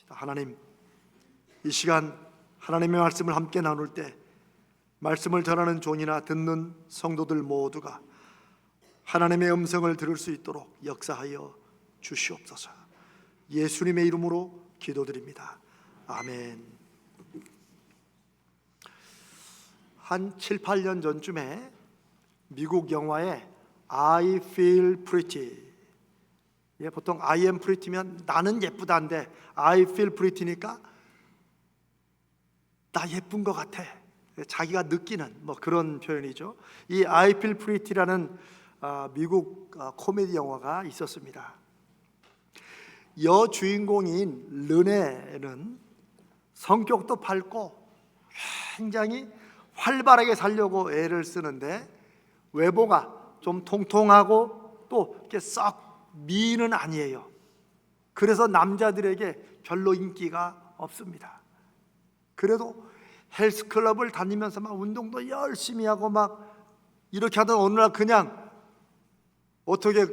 하나님, 이 시간 하나님의 말씀을 함께 나눌 때 말씀을 전하는 종이나 듣는 성도들 모두가 하나님의 음성을 들을 수 있도록 역사하여 주시옵소서. 예수님의 이름으로 기도드립니다. 아멘. 한 7, 8년 전쯤에 미국 영화에 I feel pretty, 보통 I am pretty면 나는 예쁘다인데 I feel pretty니까 나 예쁜 것 같아, 자기가 느끼는 그런 표현이죠. 이 I feel pretty라는 미국 코미디 영화가 있었습니다. 여주인공인 르네는 성격도 밝고 굉장히 활발하게 살려고 애를 쓰는데 외모가 좀 통통하고 또 이렇게 썩 미인은 아니에요. 그래서 남자들에게 별로 인기가 없습니다. 그래도 헬스클럽을 다니면서 막 운동도 열심히 하고 막 이렇게 하던 어느 날 그냥 어떻게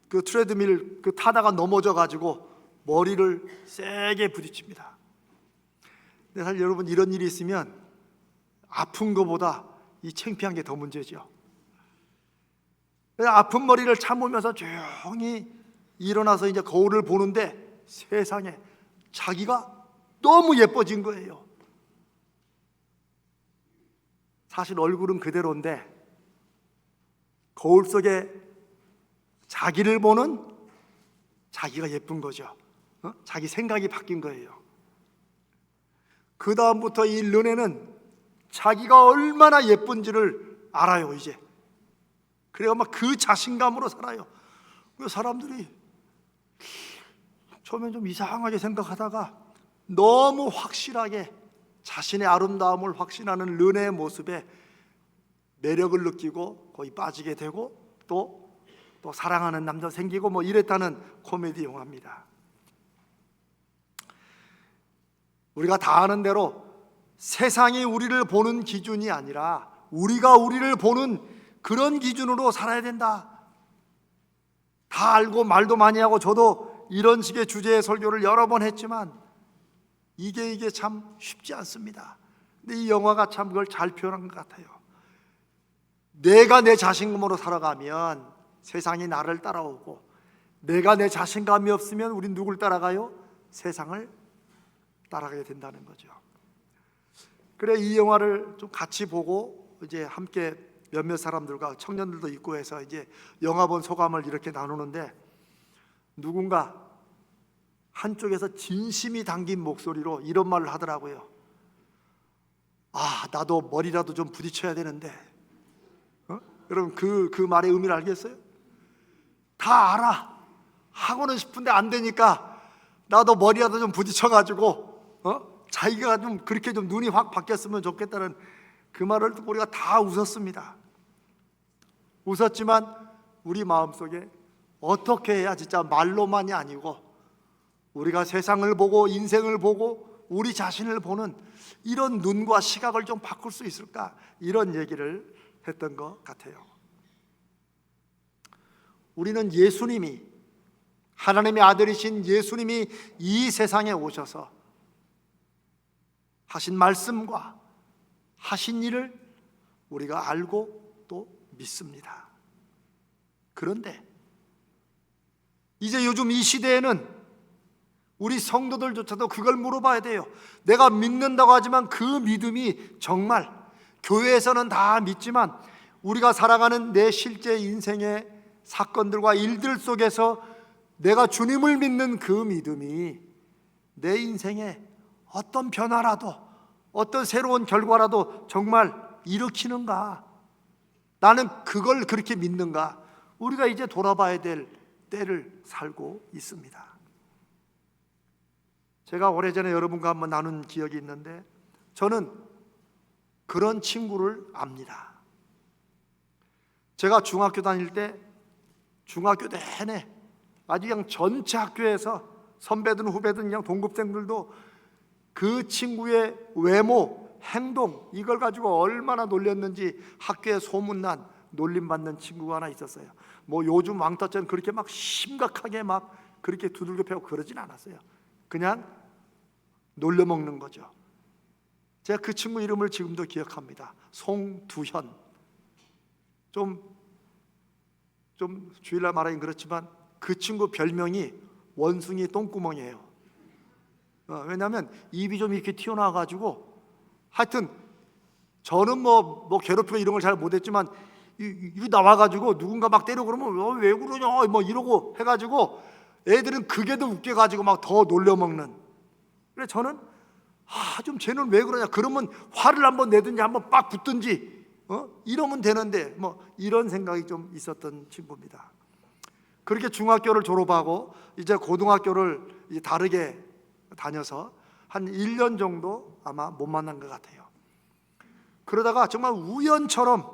그 트레드밀 타다가 넘어져 가지고 머리를 세게 부딪힙니다. 근데 사실 여러분, 이런 일이 있으면 아픈 것보다 이 창피한 게 더 문제죠. 아픈 머리를 참으면서 조용히 일어나서 이제 거울을 보는데 세상에 자기가 너무 예뻐진 거예요. 사실 얼굴은 그대로인데 거울 속에 자기를 보는 자기가 예쁜 거죠. 자기 생각이 바뀐 거예요. 그 다음부터 이 르네는 자기가 얼마나 예쁜지를 알아요. 이제 그래서 막 그 자신감으로 살아요. 사람들이 처음엔 좀 이상하게 생각하다가 너무 확실하게 자신의 아름다움을 확신하는 르네의 모습에 매력을 느끼고 거의 빠지게 되고 또 사랑하는 남자 생기고 이랬다는 코미디 영화입니다. 우리가 다 아는 대로 세상이 우리를 보는 기준이 아니라 우리가 우리를 보는 그런 기준으로 살아야 된다. 다 알고 말도 많이 하고 저도 이런 식의 주제의 설교를 여러 번 했지만 이게 참 쉽지 않습니다. 근데 이 영화가 참 그걸 잘 표현한 것 같아요. 내가 내 자신감으로 살아가면 세상이 나를 따라오고, 내가 내 자신감이 없으면 우린 누굴 따라가요? 세상을 따라가게 된다는 거죠. 그래, 이 영화를 좀 같이 보고 이제 함께 몇몇 사람들과 청년들도 있고 해서 이제 영화 본 소감을 이렇게 나누는데, 누군가 한쪽에서 진심이 담긴 목소리로 이런 말을 하더라고요. 나도 머리라도 좀 부딪혀야 되는데. 여러분, 그 말의 의미를 알겠어요? 다 알아. 하고는 싶은데 안 되니까 나도 머리라도 좀 부딪혀가지고 자기가 좀 그렇게 좀 눈이 확 바뀌었으면 좋겠다는 그 말을 듣고 우리가 다 웃었습니다. 웃었지만 우리 마음속에 어떻게 해야 진짜 말로만이 아니고 우리가 세상을 보고 인생을 보고 우리 자신을 보는 이런 눈과 시각을 좀 바꿀 수 있을까, 이런 얘기를 했던 것 같아요. 우리는 예수님이, 하나님의 아들이신 예수님이 이 세상에 오셔서 하신 말씀과 하신 일을 우리가 알고 또 믿습니다. 그런데 이제 요즘 이 시대에는 우리 성도들조차도 그걸 물어봐야 돼요. 내가 믿는다고 하지만 그 믿음이 정말, 교회에서는 다 믿지만 우리가 살아가는 내 실제 인생의 사건들과 일들 속에서 내가 주님을 믿는 그 믿음이 내 인생에 어떤 변화라도, 어떤 새로운 결과라도 정말 일으키는가? 나는 그걸 그렇게 믿는가? 우리가 이제 돌아봐야 될 때를 살고 있습니다. 제가 오래전에 여러분과 한번 나눈 기억이 있는데, 저는 그런 친구를 압니다. 제가 중학교 다닐 때 중학교 내내 아주 그냥 전체 학교에서 선배든 후배든 그냥 동급생들도 그 친구의 외모, 행동, 이걸 가지고 얼마나 놀렸는지 학교에 소문난 놀림받는 친구가 하나 있었어요. 요즘 왕따처럼 그렇게 막 심각하게 막 그렇게 두들겨 패고 그러진 않았어요. 그냥 놀려먹는 거죠. 제가 그 친구 이름을 지금도 기억합니다. 송두현. 좀 주일날 말하긴 그렇지만 그 친구 별명이 원숭이 똥구멍이에요. 왜냐하면 입이 좀 이렇게 튀어나와가지고, 하여튼 저는 뭐 괴롭히고 이런 걸 잘 못했지만 이거 나와가지고 누군가 막 때려 그러면 왜 그러냐 뭐 이러고 해가지고 애들은 그게 더 웃겨가지고 막 더 놀려먹는. 그래 저는 좀 쟤는 왜 그러냐, 그러면 화를 한번 내든지 한번 빡 붙든지 이러면 되는데 뭐 이런 생각이 좀 있었던 친구입니다. 그렇게 중학교를 졸업하고 이제 고등학교를 이제 다르게 다녀서 한 1년 정도 아마 못 만난 것 같아요. 그러다가 정말 우연처럼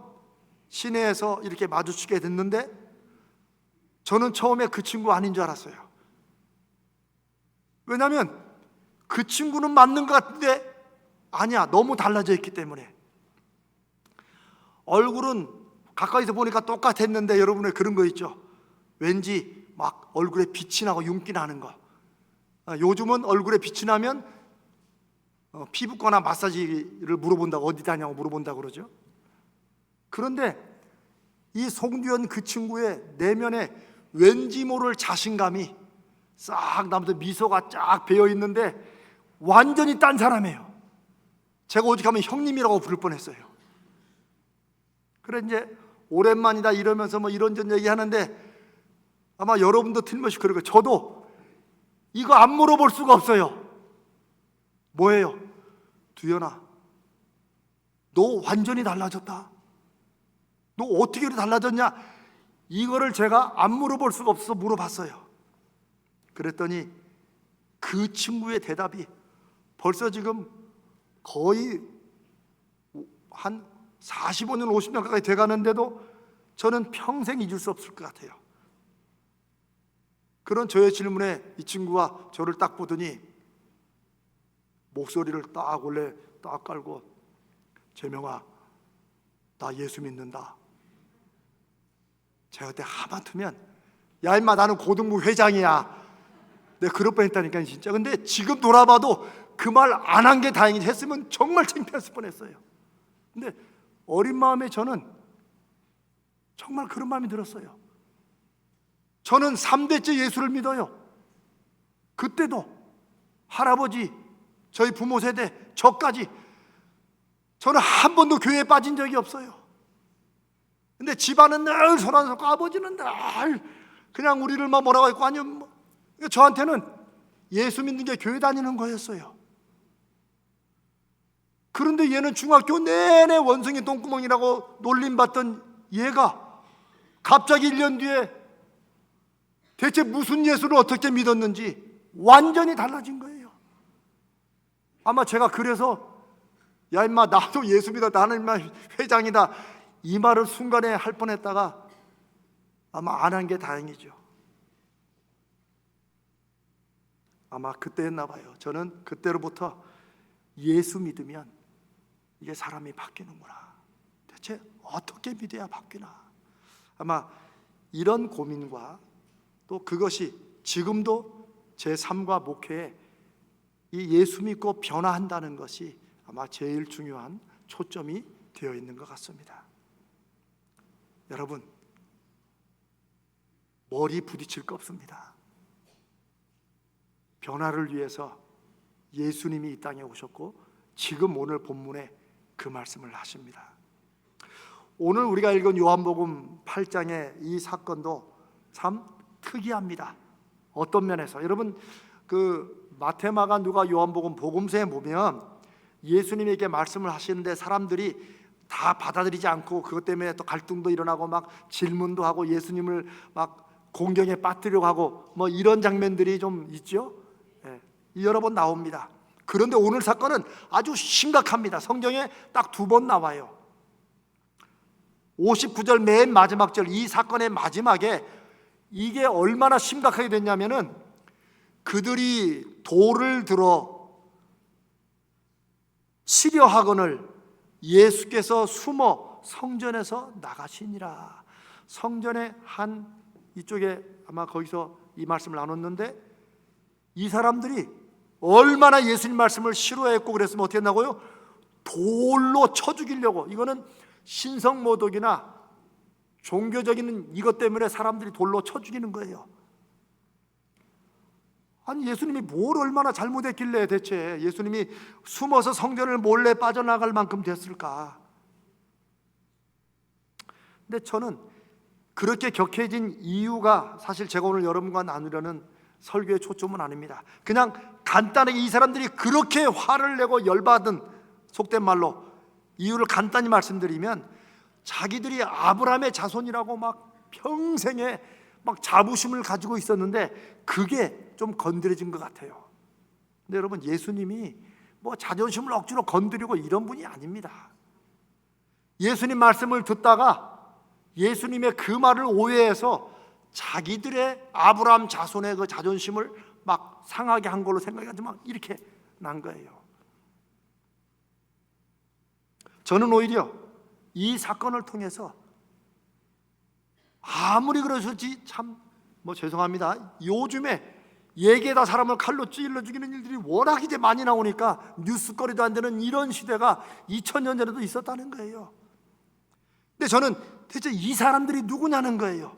시내에서 이렇게 마주치게 됐는데 저는 처음에 그 친구 아닌 줄 알았어요. 왜냐하면 그 친구는 맞는 것 같은데 아니야, 너무 달라져 있기 때문에. 얼굴은 가까이서 보니까 똑같았는데 여러분의 그런 거 있죠. 왠지 막 얼굴에 빛이 나고 윤기 나는 거. 요즘은 얼굴에 빛이 나면 피부과나 마사지를 물어본다고, 어디 다냐고 물어본다고 그러죠. 그런데 이 송두현 그 친구의 내면에 왠지 모를 자신감이 싹 나면서 미소가 쫙 배어 있는데 완전히 딴 사람이에요. 제가 오직하면 형님이라고 부를 뻔했어요. 그래 이제 오랜만이다 이러면서 뭐 이런저런 얘기하는데 아마 여러분도 틀림없이 그럴 거예요. 저도 이거 안 물어볼 수가 없어요. 뭐예요? 두현아, 너 완전히 달라졌다. 너 어떻게 이렇게 달라졌냐? 이거를 제가 안 물어볼 수가 없어서 물어봤어요. 그랬더니 그 친구의 대답이 벌써 지금 거의 한 45년 50년 가까이 돼가는데도 저는 평생 잊을 수 없을 것 같아요. 그런 저의 질문에 이 친구가 저를 딱 보더니 목소리를 딱 원래 딱 깔고, 재명아, 나 예수 믿는다. 제가 그때 하마터면 야 임마, 나는 고등부 회장이야. 내가 그럴 뻔했다니까 진짜. 근데 지금 돌아봐도 그 말 안 한 게 다행이지, 했으면 정말 창피했을 뻔했어요. 근데 어린 마음에 저는 정말 그런 마음이 들었어요. 저는 3대째 예수를 믿어요. 그때도 할아버지, 저희 부모 세대, 저까지 저는 한 번도 교회에 빠진 적이 없어요. 근데 집안은 늘 소란스럽고 아버지는 늘 그냥 우리를 막 뭐라고 했고, 아니면 뭐. 저한테는 예수 믿는 게 교회 다니는 거였어요. 그런데 얘는 중학교 내내 원숭이 똥구멍이라고 놀림받던 얘가 갑자기 1년 뒤에 대체 무슨 예수를 어떻게 믿었는지 완전히 달라진 거예요. 아마 제가 그래서 야 임마, 나도 예수 믿어, 나는 임마 회장이다, 이 말을 순간에 할 뻔했다가 아마 안 한 게 다행이죠. 아마 그때였나 봐요. 저는 그때로부터 예수 믿으면 이게 사람이 바뀌는구나, 대체 어떻게 믿어야 바뀌나. 아마 이런 고민과 또 그것이 지금도 제 삶과 목회에 이 예수 믿고 변화한다는 것이 아마 제일 중요한 초점이 되어 있는 것 같습니다. 여러분, 머리 부딪힐 거 없습니다. 변화를 위해서 예수님이 이 땅에 오셨고 지금 오늘 본문에 그 말씀을 하십니다. 오늘 우리가 읽은 요한복음 8장의 이 사건도 참 특이합니다. 어떤 면에서 여러분, 그 마태, 마가, 누가, 요한복음 복음서에 보면 예수님에게 말씀을 하시는데 사람들이 다 받아들이지 않고 그것 때문에 또 갈등도 일어나고 막 질문도 하고 예수님을 막 공경에 빠뜨리려고 하고 뭐 이런 장면들이 좀 있죠. 여러 번 나옵니다. 그런데 오늘 사건은 아주 심각합니다. 성경에 딱 2번 나와요. 59절 맨 마지막 절, 이 사건의 마지막에 이게 얼마나 심각하게 됐냐면은 그들이 돌을 들어 치려 하거늘 예수께서 숨어 성전에서 나가시니라. 성전의 한 이쪽에 아마 거기서 이 말씀을 나눴는데 이 사람들이 얼마나 예수님 말씀을 싫어했고 그랬으면 어떻게 했나고요? 돌로 쳐 죽이려고. 이거는 신성모독이나 종교적인 이것 때문에 사람들이 돌로 쳐 죽이는 거예요. 아니, 예수님이 뭘 얼마나 잘못했길래 대체 예수님이 숨어서 성전을 몰래 빠져나갈 만큼 됐을까? 근데 저는 그렇게 격해진 이유가 사실 제가 오늘 여러분과 나누려는 설교의 초점은 아닙니다. 그냥 간단하게 이 사람들이 그렇게 화를 내고 열받은, 속된 말로 이유를 간단히 말씀드리면, 자기들이 아브라함의 자손이라고 막 평생에 막 자부심을 가지고 있었는데 그게 좀 건드려진 것 같아요. 근데 여러분, 예수님이 뭐 자존심을 억지로 건드리고 이런 분이 아닙니다. 예수님 말씀을 듣다가 예수님의 그 말을 오해해서 자기들의 아브라함 자손의 그 자존심을 막 상하게 한 걸로 생각하지만 이렇게 난 거예요. 저는 오히려 이 사건을 통해서 아무리 그러실지 참 죄송합니다. 요즘에 예계다 사람을 칼로 찔러 죽이는 일들이 워낙 이제 많이 나오니까 뉴스거리도 안 되는 이런 시대가 2000년 전에도 있었다는 거예요. 근데 저는 대체 이 사람들이 누구냐는 거예요.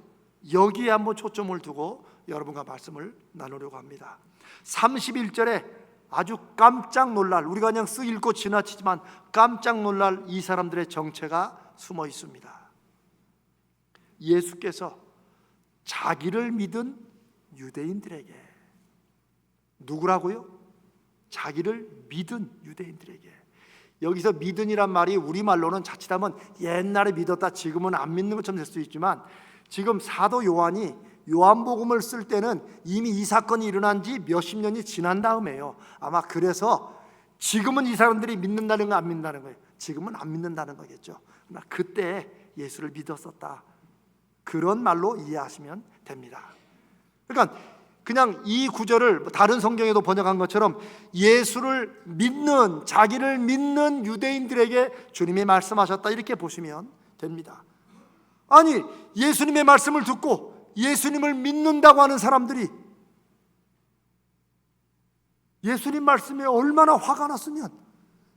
여기에 한번 초점을 두고 여러분과 말씀을 나누려고 합니다. 31절에 아주 깜짝 놀랄, 우리가 그냥 쓱 읽고 지나치지만 깜짝 놀랄 이 사람들의 정체가 숨어 있습니다. 예수께서 자기를 믿은 유대인들에게, 누구라고요? 자기를 믿은 유대인들에게. 여기서 믿은이란 말이 우리말로는 자칫하면 옛날에 믿었다 지금은 안 믿는 것처럼 될 수 있지만, 지금 사도 요한이 요한복음을 쓸 때는 이미 이 사건이 일어난 지 몇십 년이 지난 다음에요. 아마 그래서 지금은 이 사람들이 믿는다는 거 안 믿는다는 거예요. 지금은 안 믿는다는 거겠죠. 그러나 그때 예수를 믿었었다, 그런 말로 이해하시면 됩니다. 그러니까 그냥 이 구절을 다른 성경에도 번역한 것처럼 예수를 믿는, 자기를 믿는 유대인들에게 주님이 말씀하셨다, 이렇게 보시면 됩니다. 아니, 예수님의 말씀을 듣고 예수님을 믿는다고 하는 사람들이 예수님 말씀에 얼마나 화가 났으면,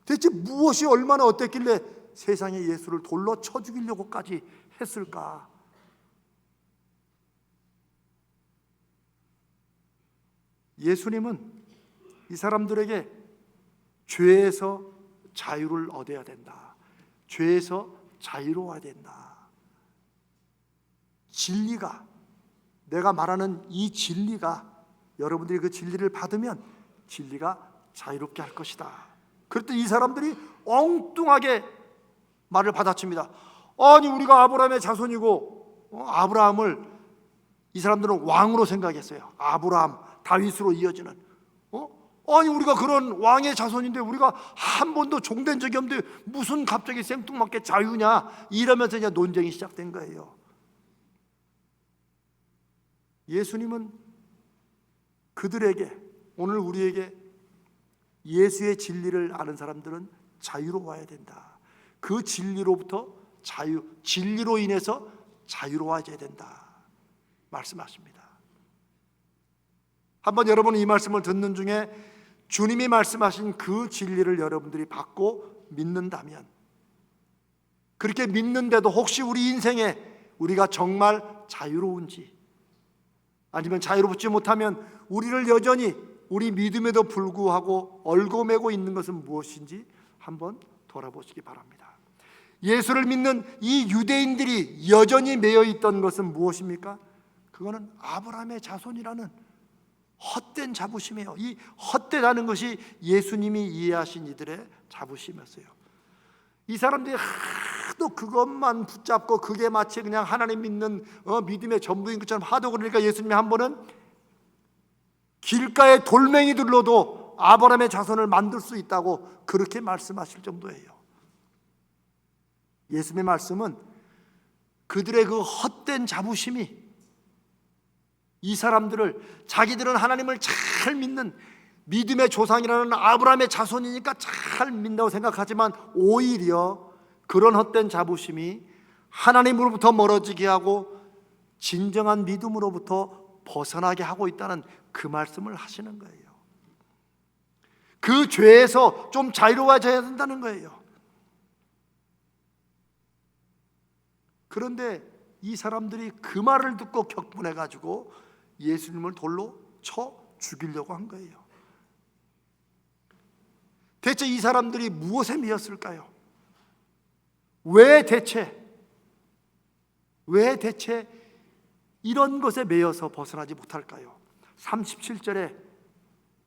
대체 무엇이 얼마나 어땠길래 세상에 예수를 돌로 쳐 죽이려고까지 했을까? 예수님은 이 사람들에게 죄에서 자유를 얻어야 된다, 죄에서 자유로워야 된다, 진리가, 내가 말하는 이 진리가, 여러분들이 그 진리를 받으면 진리가 자유롭게 할 것이다. 그랬더니 이 사람들이 엉뚱하게 말을 받아칩니다. 아니, 우리가 아브라함의 자손이고, 아브라함을 이 사람들은 왕으로 생각했어요. 아브라함, 다윗으로 이어지는, 아니, 우리가 그런 왕의 자손인데 우리가 한 번도 종된 적이 없는데 무슨 갑자기 생뚱맞게 자유냐, 이러면서 이제 논쟁이 시작된 거예요. 예수님은 그들에게, 오늘 우리에게 예수의 진리를 아는 사람들은 자유로워야 된다, 그 진리로부터 진리로 인해서 자유로워야 된다 말씀하십니다. 한번 여러분은 이 말씀을 듣는 중에 주님이 말씀하신 그 진리를 여러분들이 받고 믿는다면, 그렇게 믿는데도 혹시 우리 인생에 우리가 정말 자유로운지, 아니면 자유롭지 못하면 우리를 여전히 우리 믿음에도 불구하고 얽어매고 있는 것은 무엇인지 한번 돌아보시기 바랍니다. 예수를 믿는 이 유대인들이 여전히 매여 있던 것은 무엇입니까? 그거는 아브라함의 자손이라는 헛된 자부심이에요. 이 헛되다는 것이 예수님이 이해하신 이들의 자부심이었어요. 이 사람들이 하도 그것만 붙잡고 그게 마치 그냥 하나님 믿는 믿음의 전부인 것처럼 하도 그러니까 예수님이 한 번은 길가에 돌멩이들로도 아브라함의 자손을 만들 수 있다고 그렇게 말씀하실 정도예요. 예수님의 말씀은 그들의 그 헛된 자부심이 이 사람들을, 자기들은 하나님을 잘 믿는 믿음의 조상이라는 아브라함의 자손이니까 잘 믿는다고 생각하지만 오히려 그런 헛된 자부심이 하나님으로부터 멀어지게 하고 진정한 믿음으로부터 벗어나게 하고 있다는 그 말씀을 하시는 거예요. 그 죄에서 좀 자유로워져야 된다는 거예요. 그런데 이 사람들이 그 말을 듣고 격분해 가지고 예수님을 돌로 쳐 죽이려고 한 거예요. 대체 이 사람들이 무엇에 미였을까요? 왜 대체 이런 것에 매여서 벗어나지 못할까요? 37절에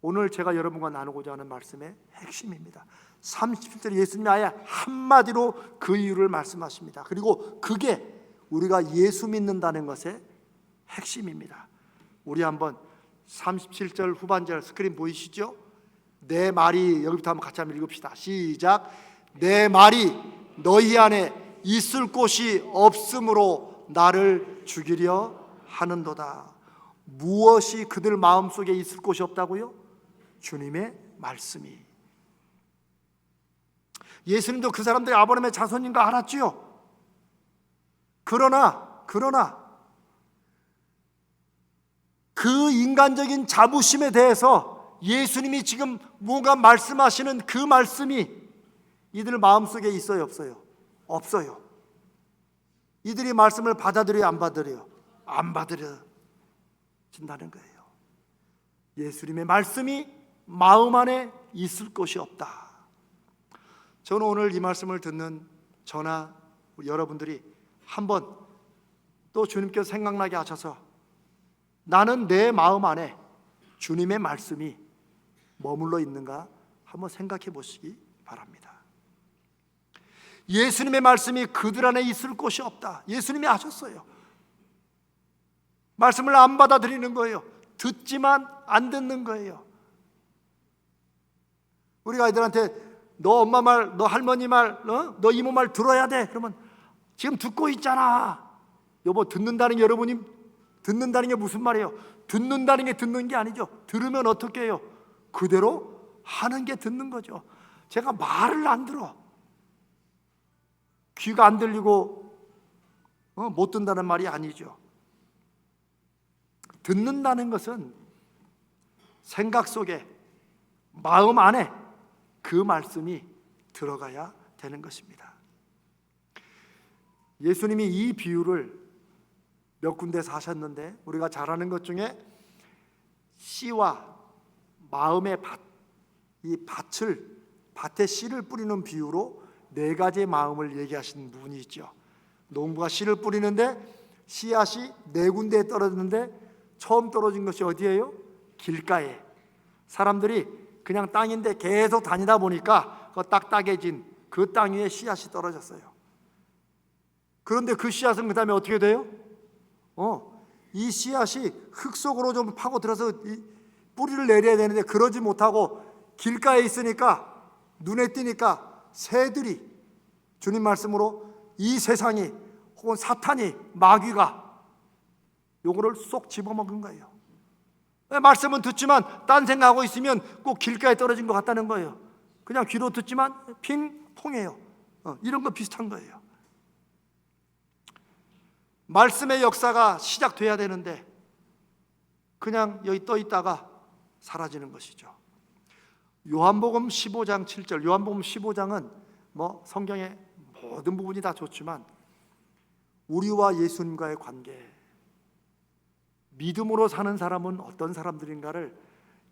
오늘 제가 여러분과 나누고자 하는 말씀의 핵심입니다. 37절에 예수님이 아예 한마디로 그 이유를 말씀하십니다. 그리고 그게 우리가 예수 믿는다는 것의 핵심입니다. 우리 한번 37절 후반절 스크린 보이시죠? 내 말이, 여기부터 한번 같이 한번 읽읍시다. 시작. 내 말이 너희 안에 있을 곳이 없으므로 나를 죽이려 하는도다. 무엇이 그들 마음속에 있을 곳이 없다고요? 주님의 말씀이. 예수님도 그 사람들이 아브라함의 자손인 거 알았지요. 그러나 그 인간적인 자부심에 대해서 예수님이 지금 뭔가 말씀하시는 그 말씀이 이들 마음속에 있어요, 없어요? 없어요. 이들이 말씀을 받아들여요, 안 받아들여요? 안 받아들여진다는 거예요. 예수님의 말씀이 마음 안에 있을 곳이 없다. 저는 오늘 이 말씀을 듣는 저나 여러분들이 한번 또 주님께서 생각나게 하셔서 나는 내 마음 안에 주님의 말씀이 머물러 있는가 한번 생각해 보시기 바랍니다. 예수님의 말씀이 그들 안에 있을 곳이 없다. 예수님이 아셨어요. 말씀을 안 받아들이는 거예요. 듣지만 안 듣는 거예요. 우리가 아이들한테 너 엄마 말, 너 할머니 말, 너 이모 말 들어야 돼. 그러면 지금 듣고 있잖아. 여보, 듣는다는 게, 여러분이 듣는다는 게 무슨 말이에요? 듣는다는 게 듣는 게 아니죠. 들으면 어떻게 해요? 그대로 하는 게 듣는 거죠. 제가 말을 안 들어. 귀가 안 들리고 못 듣는다는 말이 아니죠. 듣는다는 것은 생각 속에, 마음 안에 그 말씀이 들어가야 되는 것입니다. 예수님이 이 비유를 몇 군데서 하셨는데 우리가 잘 아는 것 중에 씨와 마음의 밭, 이 밭에 씨를 뿌리는 비유로 네 가지의 마음을 얘기하신 부분이 있죠. 농부가 씨를 뿌리는데 씨앗이 네 군데에 떨어졌는데 처음 떨어진 것이 어디예요? 길가에. 사람들이 그냥 땅인데 계속 다니다 보니까 그 딱딱해진 그 땅 위에 씨앗이 떨어졌어요. 그런데 그 씨앗은 그 다음에 어떻게 돼요? 이 씨앗이 흙 속으로 좀 파고 들어서 뿌리를 내려야 되는데 그러지 못하고 길가에 있으니까, 눈에 띄니까 새들이, 주님 말씀으로 이 세상이 혹은 사탄이, 마귀가 요거를 쏙 집어먹은 거예요. 말씀은 듣지만 딴 생각하고 있으면 꼭 길가에 떨어진 것 같다는 거예요. 그냥 귀로 듣지만 핑 통해요. 이런 거 비슷한 거예요. 말씀의 역사가 시작돼야 되는데 그냥 여기 떠 있다가 사라지는 것이죠. 요한복음 15장 7절. 요한복음 15장은 뭐 성경의 모든 부분이 다 좋지만 우리와 예수님과의 관계, 믿음으로 사는 사람은 어떤 사람들인가를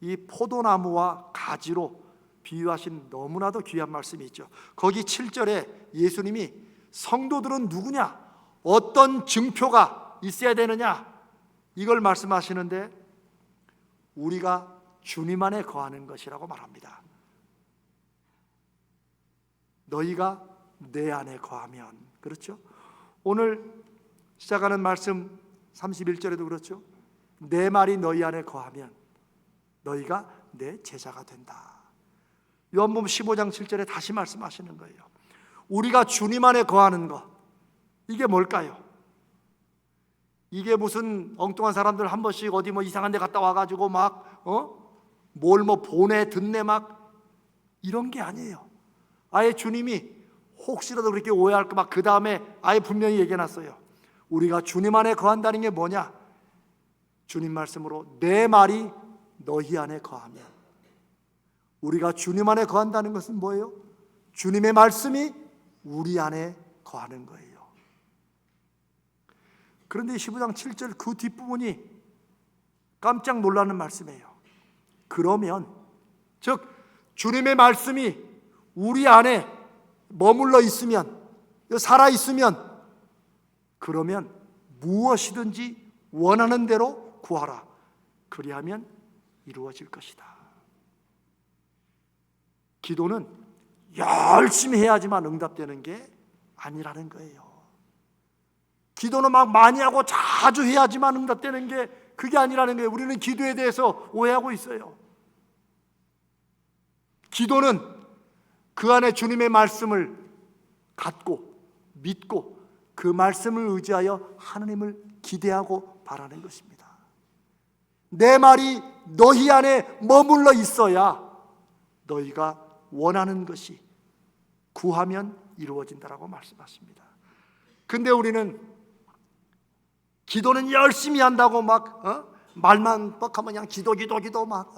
이 포도나무와 가지로 비유하신 너무나도 귀한 말씀이 있죠. 거기 7절에 예수님이 성도들은 누구냐, 어떤 증표가 있어야 되느냐, 이걸 말씀하시는데 우리가 주님 안에 거하는 것이라고 말합니다. 너희가 내 안에 거하면, 그렇죠? 오늘 시작하는 말씀 31절에도 그렇죠. 내 말이 너희 안에 거하면 너희가 내 제자가 된다. 요한복음 15장 7절에 다시 말씀하시는 거예요. 우리가 주님 안에 거하는 것, 이게 뭘까요? 이게 무슨 엉뚱한 사람들 한 번씩 어디 뭐 이상한 데 갔다 와가지고 막 뭘 뭐 보내 듣네 막 이런 게 아니에요. 아예 주님이 혹시라도 그렇게 오해할까 봐 그 다음에 아예 분명히 얘기해놨어요. 우리가 주님 안에 거한다는 게 뭐냐? 주님 말씀으로 내 말이 너희 안에 거하면, 우리가 주님 안에 거한다는 것은 뭐예요? 주님의 말씀이 우리 안에 거하는 거예요. 그런데 15장 7절 그 뒷부분이 깜짝 놀라는 말씀이에요. 그러면 즉 주님의 말씀이 우리 안에 머물러 있으면, 살아 있으면, 그러면 무엇이든지 원하는 대로 구하라. 그리하면 이루어질 것이다. 기도는 열심히 해야지만 응답되는 게 아니라는 거예요. 기도는 막 많이 하고 자주 해야지만 응답되는 게 그게 아니라는 거예요. 우리는 기도에 대해서 오해하고 있어요. 기도는 그 안에 주님의 말씀을 갖고 믿고 그 말씀을 의지하여 하나님을 기대하고 바라는 것입니다. 내 말이 너희 안에 머물러 있어야 너희가 원하는 것이 구하면 이루어진다라고 말씀하십니다. 근데 우리는 기도는 열심히 한다고 막 말만 뻑하면 그냥 기도 막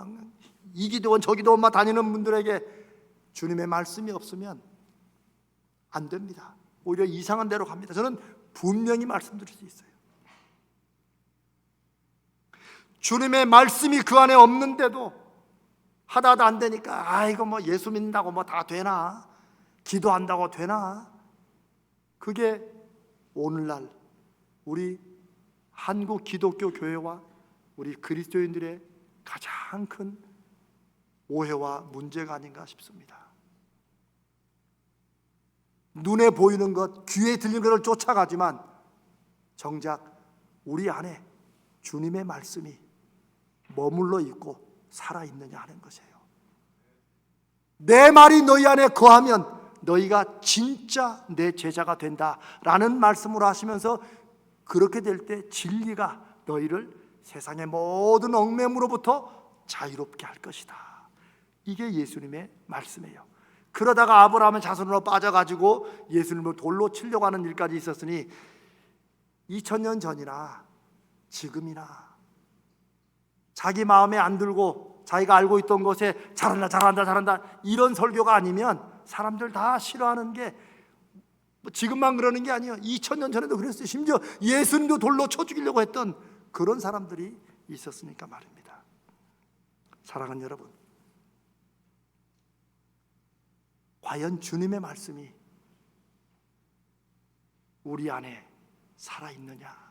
이 기도원 저 기도원만 다니는 분들에게 주님의 말씀이 없으면 안 됩니다. 오히려 이상한 데로 갑니다. 저는 분명히 말씀드릴 수 있어요. 주님의 말씀이 그 안에 없는데도 하다 안 되니까 이거 뭐 예수 믿는다고 뭐 다 되나? 기도한다고 되나? 그게 오늘날 우리 한국 기독교 교회와 우리 그리스도인들의 가장 큰 오해와 문제가 아닌가 싶습니다. 눈에 보이는 것, 귀에 들리는 것을 쫓아가지만 정작 우리 안에 주님의 말씀이 머물러 있고 살아있느냐 하는 것이에요. 내 말이 너희 안에 거하면 너희가 진짜 내 제자가 된다라는 말씀으로 하시면서 그렇게 될 때 진리가 너희를 세상의 모든 얽매무로부터 자유롭게 할 것이다. 이게 예수님의 말씀이에요. 그러다가 아브라함의 자손으로 빠져가지고 예수님을 돌로 치려고 하는 일까지 있었으니 2000년 전이나 지금이나 자기 마음에 안 들고 자기가 알고 있던 것에 잘한다 이런 설교가 아니면 사람들 다 싫어하는 게 지금만 그러는 게 아니에요. 2000년 전에도 그랬어요. 심지어 예수님도 돌로 쳐 죽이려고 했던 그런 사람들이 있었으니까 말입니다. 사랑하는 여러분, 과연 주님의 말씀이 우리 안에 살아있느냐?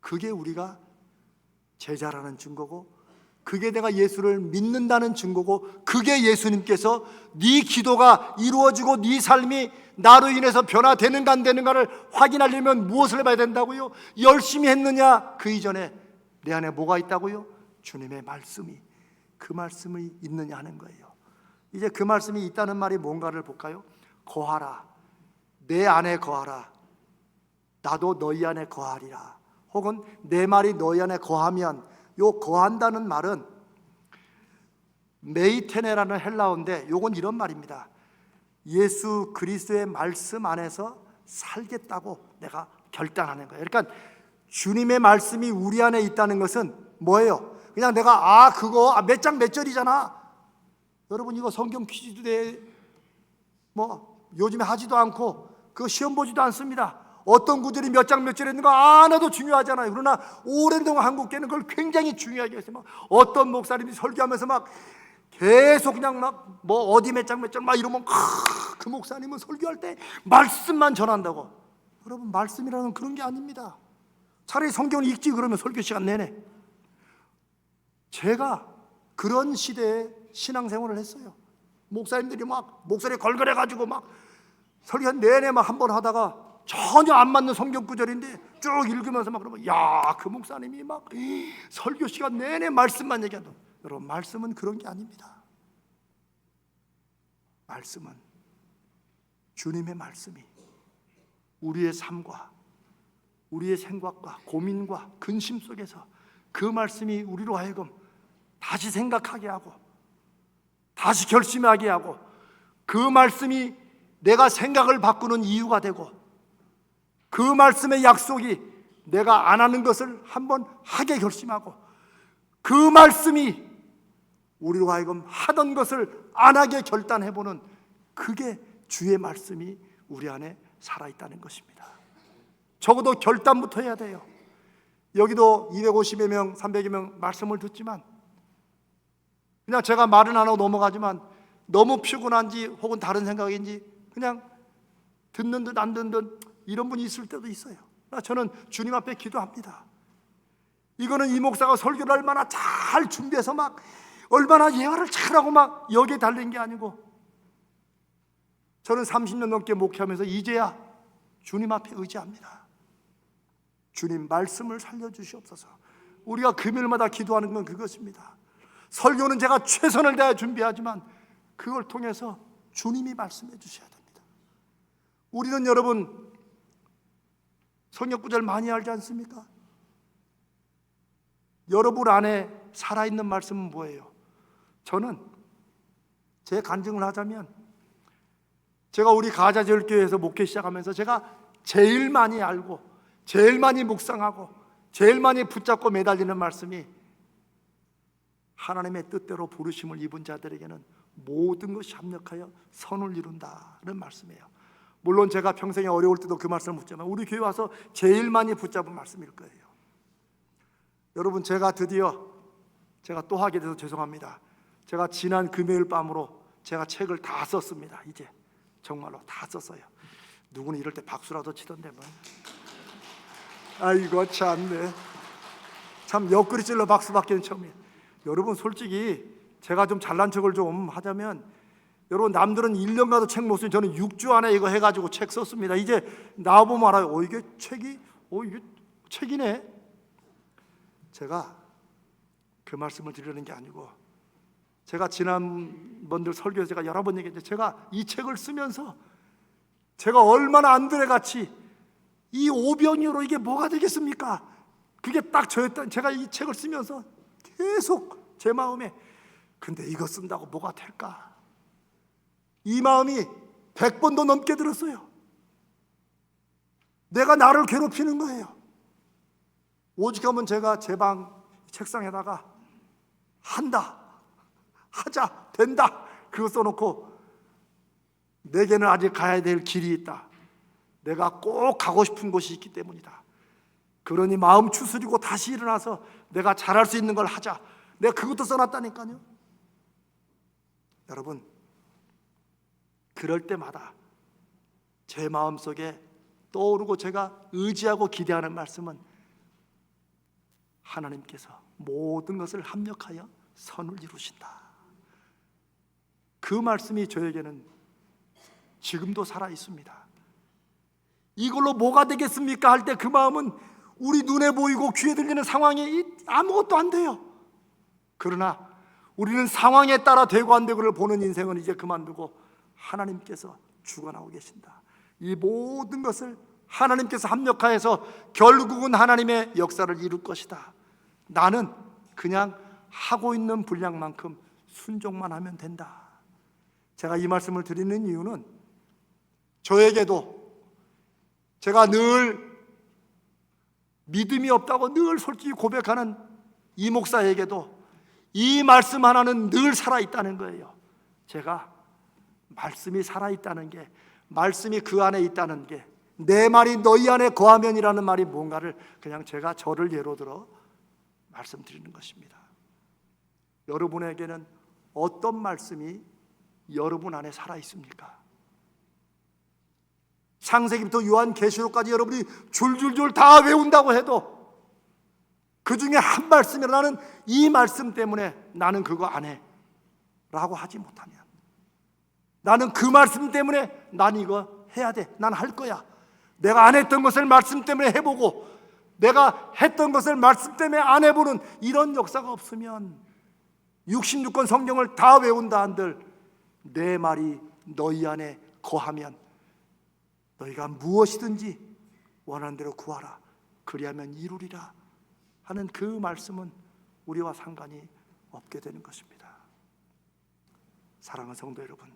그게 우리가 제자라는 증거고, 그게 내가 예수를 믿는다는 증거고, 그게 예수님께서 네 기도가 이루어지고 네 삶이 나로 인해서 변화되는가 안 되는가를 확인하려면 무엇을 해봐야 된다고요? 열심히 했느냐? 그 이전에 내 안에 뭐가 있다고요? 주님의 말씀이, 그 말씀이 있느냐 하는 거예요. 이제 그 말씀이 있다는 말이 뭔가를 볼까요? 거하라, 내 안에 거하라, 나도 너희 안에 거하리라. 혹은 내 말이 너희 안에 거하면, 요 거한다는 말은 메이테네라는 헬라어인데 요건 이런 말입니다. 예수 그리스도의 말씀 안에서 살겠다고 내가 결단하는 거예요. 그러니까 주님의 말씀이 우리 안에 있다는 것은 뭐예요? 그냥 내가 그거 몇 장 몇 절이잖아. 여러분 이거 성경 퀴즈대 뭐 요즘에 하지도 않고 그거 시험 보지도 않습니다. 어떤 구절이 몇 장 몇 절 있는가 나도 중요하잖아요. 그러나 오랜 동안 한국교회는 그걸 굉장히 중요하게 했어요. 막 어떤 목사님이 설교하면서 막 계속 그냥 막 뭐 어디 몇 장 몇 절 막 이러면 그 목사님은 설교할 때 말씀만 전한다고. 여러분 말씀이라는 그런 게 아닙니다. 차라리 성경을 읽지 그러면 설교 시간 내내. 제가 그런 시대에 신앙생활을 했어요. 목사님들이 막 목소리 걸걸해가지고 막 설교 내내 막 한 번 하다가 전혀 안 맞는 성경 구절인데 쭉 읽으면서 막 그러면 그 목사님이 막 설교 시간 내내 말씀만 얘기한다. 여러분 말씀은 그런 게 아닙니다. 말씀은 주님의 말씀이 우리의 삶과 우리의 생각과 고민과 근심 속에서 그 말씀이 우리로 하여금 다시 생각하게 하고 다시 결심하게 하고 그 말씀이 내가 생각을 바꾸는 이유가 되고 그 말씀의 약속이 내가 안 하는 것을 한번 하게 결심하고 그 말씀이 우리로 하여금 하던 것을 안 하게 결단해보는, 그게 주의 말씀이 우리 안에 살아있다는 것입니다. 적어도 결단부터 해야 돼요. 여기도 250여 명, 300여 명 말씀을 듣지만 그냥 제가 말은 안 하고 넘어가지만 너무 피곤한지 혹은 다른 생각인지 그냥 듣는 듯 안 듣는 듯 이런 분이 있을 때도 있어요. 저는 주님 앞에 기도합니다. 이거는 이 목사가 설교를 얼마나 잘 준비해서 막 얼마나 예화를 잘하고 막 여기에 달린 게 아니고, 저는 30년 넘게 목회하면서 이제야 주님 앞에 의지합니다. 주님 말씀을 살려주시옵소서. 우리가 금요일마다 기도하는 건 그것입니다. 설교는 제가 최선을 다해 준비하지만 그걸 통해서 주님이 말씀해 주셔야 됩니다. 우리는 여러분 성경 구절 많이 알지 않습니까? 여러분 안에 살아있는 말씀은 뭐예요? 저는 제 간증을 하자면, 제가 우리 가자제일교회에서 목회 시작하면서 제가 제일 많이 알고 제일 많이 묵상하고 제일 많이 붙잡고 매달리는 말씀이, 하나님의 뜻대로 부르심을 입은 자들에게는 모든 것이 합력하여 선을 이룬다는 말씀이에요. 물론 제가 평생에 어려울 때도 그 말씀을 묻지만 우리 교회 와서 제일 많이 붙잡은 말씀일 거예요. 여러분, 제가 또 하게 돼서 죄송합니다. 제가 지난 금요일 밤으로 제가 책을 다 썼습니다. 이제 정말로 다 썼어요. 누구는 이럴 때 박수라도 치던데 뭐. 아이고 참네. 참 옆구리 찔러 박수받기는 처음이에요. 여러분 솔직히 제가 좀 잘난 척을 좀 하자면, 여러분 남들은 1년 가도 책 못 쓰니 저는 6주 안에 이거 해가지고 책 썼습니다. 이제 나와보면 알아요. 이게 책이네. 제가 그 말씀을 드리려는 게 아니고, 제가 지난번들 설교에서 제가 여러 번 얘기했는데, 제가 이 책을 쓰면서 제가 얼마나 안드레같이 이 오병이어로 이게 뭐가 되겠습니까? 그게 딱 저였던, 제가 이 책을 쓰면서 계속 제 마음에, 근데 이거 쓴다고 뭐가 될까? 이 마음이 100번도 넘게 들었어요. 내가 나를 괴롭히는 거예요. 오직하면 제가 제 방 책상에다가 한다, 하자, 된다 그거 써놓고, 내게는 아직 가야 될 길이 있다. 내가 꼭 가고 싶은 곳이 있기 때문이다. 그러니 마음 추스리고 다시 일어나서 내가 잘할 수 있는 걸 하자. 내가 그것도 써놨다니까요. 여러분, 그럴 때마다 제 마음속에 떠오르고 제가 의지하고 기대하는 말씀은, 하나님께서 모든 것을 합력하여 선을 이루신다. 그 말씀이 저에게는 지금도 살아 있습니다. 이걸로 뭐가 되겠습니까? 할 때 그 마음은 우리 눈에 보이고 귀에 들리는 상황이 아무것도 안 돼요. 그러나 우리는 상황에 따라 되고 안 되고를 보는 인생은 이제 그만두고 하나님께서 주관하고 계신다. 이 모든 것을 하나님께서 합력하여서 결국은 하나님의 역사를 이룰 것이다. 나는 그냥 하고 있는 분량만큼 순종만 하면 된다. 제가 이 말씀을 드리는 이유는, 저에게도 제가 늘 믿음이 없다고 늘 솔직히 고백하는 이 목사에게도 이 말씀 하나는 늘 살아있다는 거예요. 제가 말씀이 살아있다는 게, 말씀이 그 안에 있다는 게, 내 말이 너희 안에 거하면이라는 말이 뭔가를 그냥 제가 저를 예로 들어 말씀드리는 것입니다. 여러분에게는 어떤 말씀이 여러분 안에 살아있습니까? 창세기부터 요한계시록까지 여러분이 줄줄줄 다 외운다고 해도 그 중에 한 말씀이, 나는 이 말씀 때문에 나는 그거 안 해 라고 하지 못하면, 나는 그 말씀 때문에 난 이거 해야 돼, 난 할 거야, 내가 안 했던 것을 말씀 때문에 해보고 내가 했던 것을 말씀 때문에 안 해보는 이런 역사가 없으면, 66권 성경을 다 외운다 한들 내 말이 너희 안에 거하면 너희가 무엇이든지 원하는 대로 구하라, 그리하면 이루리라 하는 그 말씀은 우리와 상관이 없게 되는 것입니다. 사랑하는 성도 여러분,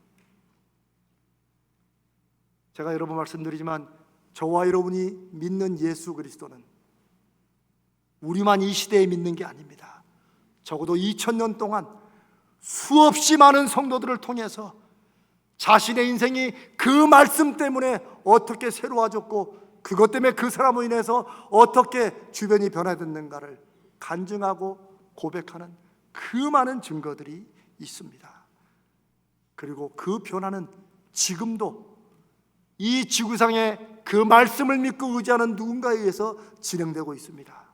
제가 여러 번 말씀드리지만 저와 여러분이 믿는 예수 그리스도는 우리만 이 시대에 믿는 게 아닙니다. 적어도 2000년 동안 수없이 많은 성도들을 통해서 자신의 인생이 그 말씀 때문에 어떻게 새로워졌고 그것 때문에 그 사람으로 인해서 어떻게 주변이 변화됐는가를 간증하고 고백하는 그 많은 증거들이 있습니다. 그리고 그 변화는 지금도 이 지구상에 그 말씀을 믿고 의지하는 누군가에 의해서 진행되고 있습니다.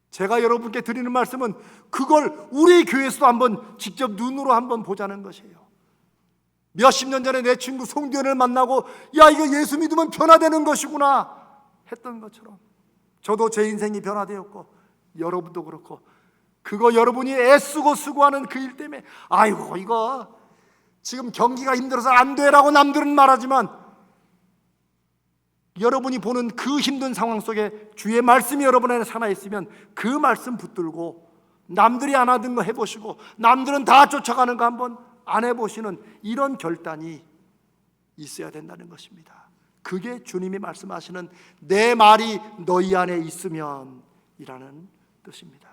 제가 여러분께 드리는 말씀은 그걸 우리 교회에서도 한번 직접 눈으로 한번 보자는 것이에요. 몇십 년 전에 내 친구 송교연을 만나고 야, 이거 예수 믿으면 변화되는 것이구나 했던 것처럼 저도 제 인생이 변화되었고 여러분도 그렇고, 그거 여러분이 애쓰고 수고하는 그 일 때문에 아이고 이거 지금 경기가 힘들어서 안 돼라고 남들은 말하지만 여러분이 보는 그 힘든 상황 속에 주의 말씀이 여러분 안에 살아있으면 그 말씀 붙들고 남들이 안 하던 거 해보시고 남들은 다 쫓아가는 거 한번 안 해보시는 이런 결단이 있어야 된다는 것입니다. 그게 주님이 말씀하시는 내 말이 너희 안에 있으면 이라는 뜻입니다.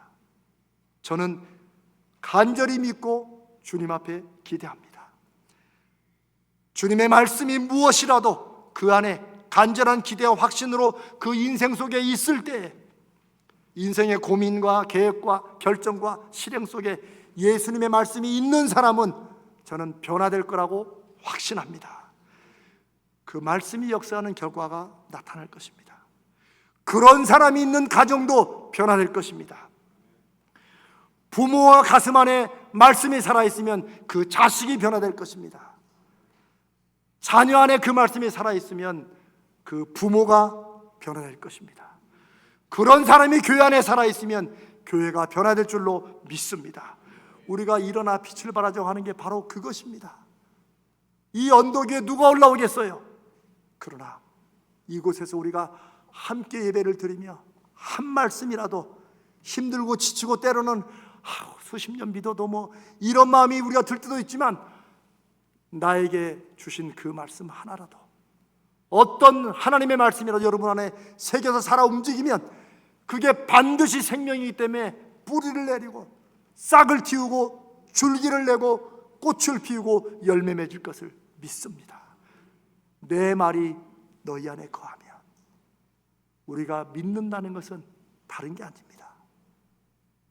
저는 간절히 믿고 주님 앞에 기대합니다. 주님의 말씀이 무엇이라도 그 안에 간절한 기대와 확신으로 그 인생 속에 있을 때 인생의 고민과 계획과 결정과 실행 속에 예수님의 말씀이 있는 사람은 저는 변화될 거라고 확신합니다. 그 말씀이 역사하는 결과가 나타날 것입니다. 그런 사람이 있는 가정도 변화될 것입니다. 부모와 가슴 안에 말씀이 살아있으면 그 자식이 변화될 것입니다. 자녀 안에 그 말씀이 살아있으면 그 부모가 변화될 것입니다. 그런 사람이 교회 안에 살아있으면 교회가 변화될 줄로 믿습니다. 우리가 일어나 빛을 발하자고 하는 게 바로 그것입니다. 이 언덕 위에 누가 올라오겠어요? 그러나 이곳에서 우리가 함께 예배를 드리며 한 말씀이라도 힘들고 지치고 때로는 수십 년 믿어도 뭐 이런 마음이 우리가 들 때도 있지만 나에게 주신 그 말씀 하나라도, 어떤 하나님의 말씀이라도 여러분 안에 새겨서 살아 움직이면 그게 반드시 생명이기 때문에 뿌리를 내리고 싹을 틔우고 줄기를 내고 꽃을 피우고 열매 맺을 것을 믿습니다. 내 말이 너희 안에 거하면, 우리가 믿는다는 것은 다른 게 아닙니다.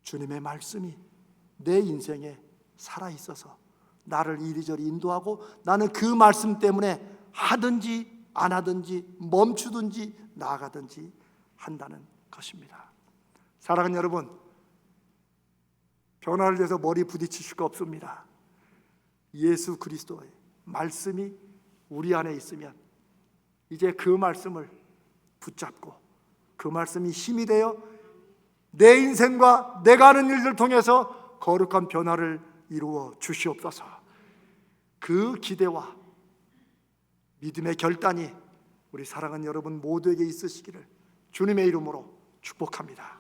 주님의 말씀이 내 인생에 살아있어서 나를 이리저리 인도하고 나는 그 말씀 때문에 하든지 안 하든지 멈추든지 나아가든지 한다는 것입니다. 사랑하는 여러분, 변화를 위해서 머리 부딪히실 거 없습니다. 예수 그리스도의 말씀이 우리 안에 있으면 이제 그 말씀을 붙잡고 그 말씀이 힘이 되어 내 인생과 내가 하는 일들을 통해서 거룩한 변화를 이루어 주시옵소서. 그 기대와 믿음의 결단이 우리 사랑하는 여러분 모두에게 있으시기를 주님의 이름으로 축복합니다.